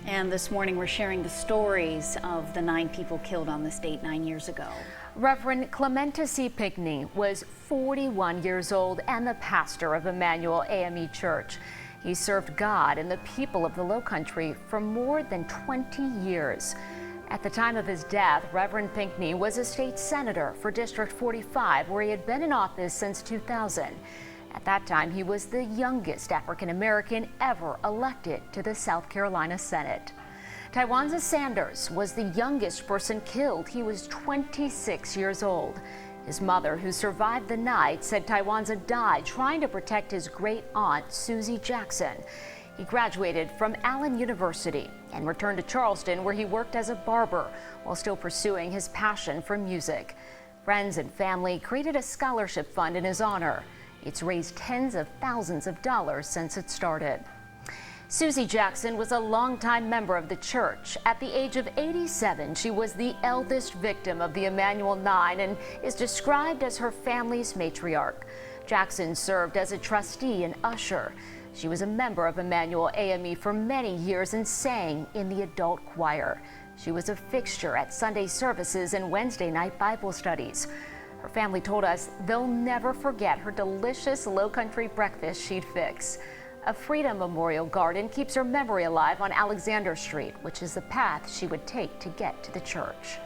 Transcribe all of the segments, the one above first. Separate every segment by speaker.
Speaker 1: And this morning we're sharing the stories of the 9 people killed on this date 9 years ago.
Speaker 2: Reverend Clementus C. Pinckney was 41 years old and the pastor of Emanuel AME Church. He served God and the people of the Low Country for more than 20 years. At the time of his death, Reverend Pinckney was a state senator for District 45, where he had been in office since 2000. At that time, he was the youngest African American ever elected to the South Carolina Senate. Tywanza Sanders was the youngest person killed. He was 26 years old. His mother, who survived the night, said Tywanza died trying to protect his great aunt, Susie Jackson. He graduated from Allen University and returned to Charleston, where he worked as a barber while still pursuing his passion for music. Friends and family created a scholarship fund in his honor. It's raised tens of thousands of dollars since it started. Susie Jackson was a longtime member of the church. At the age of 87, she was the eldest victim of the Emanuel 9 and is described as her family's matriarch. Jackson served as a trustee and usher. She was a member of Emanuel AME for many years and sang in the adult choir. She was a fixture at Sunday services and Wednesday night Bible studies. Her family told us they'll never forget her delicious Low Country breakfast she'd fix. A Freedom Memorial Garden keeps her memory alive on Alexander Street, which is the path she would take to get to the church.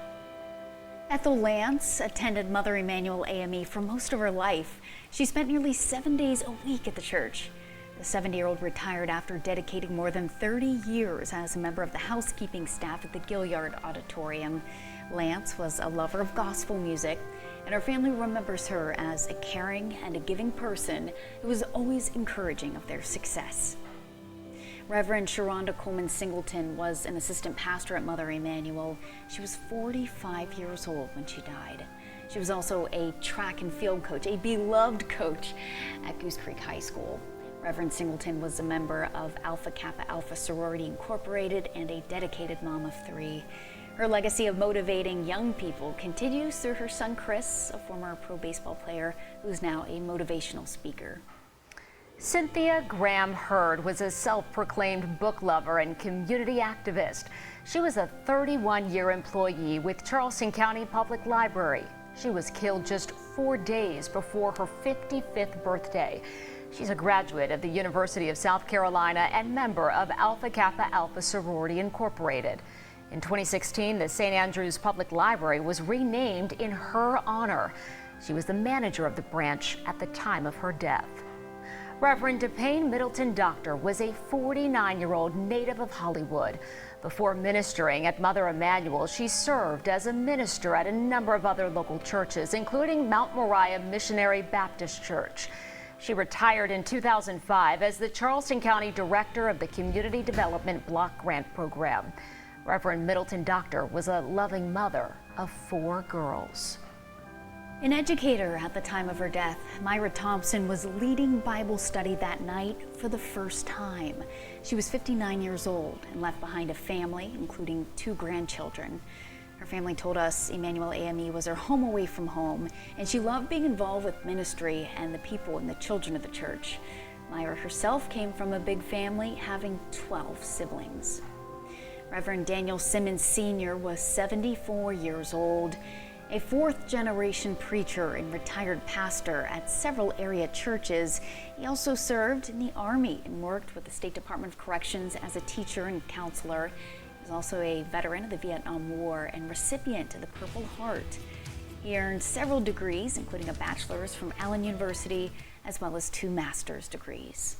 Speaker 1: Ethel Lance attended Mother Emanuel AME for most of her life. She spent nearly 7 days a week at the church. The 70-year-old retired after dedicating more than 30 years as a member of the housekeeping staff at the Gilliard Auditorium. Lance was a lover of gospel music, and her family remembers her as a caring and a giving person who was always encouraging of their success. Reverend Sharonda Coleman Singleton was an assistant pastor at Mother Emanuel. She was 45 years old when she died. She was also a track and field coach, a beloved coach at Goose Creek High School. Reverend Singleton was a member of Alpha Kappa Alpha Sorority Incorporated and a dedicated mom of 3. Her legacy of motivating young people continues through her son Chris, a former pro baseball player who's now a motivational speaker.
Speaker 2: Cynthia Graham Hurd was a self-proclaimed book lover and community activist. She was a 31-year employee with Charleston County Public Library. She was killed just 4 days before her 55th birthday. She's a graduate of the University of South Carolina and member of Alpha Kappa Alpha Sorority Incorporated. In 2016, the St. Andrews Public Library was renamed in her honor. She was the manager of the branch at the time of her death. Reverend DePayne Middleton Doctor was a 49-year-old native of Hollywood. Before ministering at Mother Emanuel, she served as a minister at a number of other local churches, including Mount Moriah Missionary Baptist Church. She retired in 2005 as the Charleston County Director of the Community Development Block Grant Program. Reverend Middleton Doctor was a loving mother of 4 girls.
Speaker 1: An educator at the time of her death, Myra Thompson was leading Bible study that night for the first time. She was 59 years old and left behind a family, including 2 grandchildren. Her family told us Emanuel AME was her home away from home, and she loved being involved with ministry and the people and the children of the church. Myra herself came from a big family, having 12 siblings. Reverend Daniel Simmons Sr. was 74 years old, a 4th-generation preacher and retired pastor at several area churches. He also served in the Army and worked with the State Department of Corrections as a teacher and counselor. He was also a veteran of the Vietnam War and recipient of the Purple Heart. He earned several degrees, including a bachelor's from Allen University, as well as 2 master's degrees.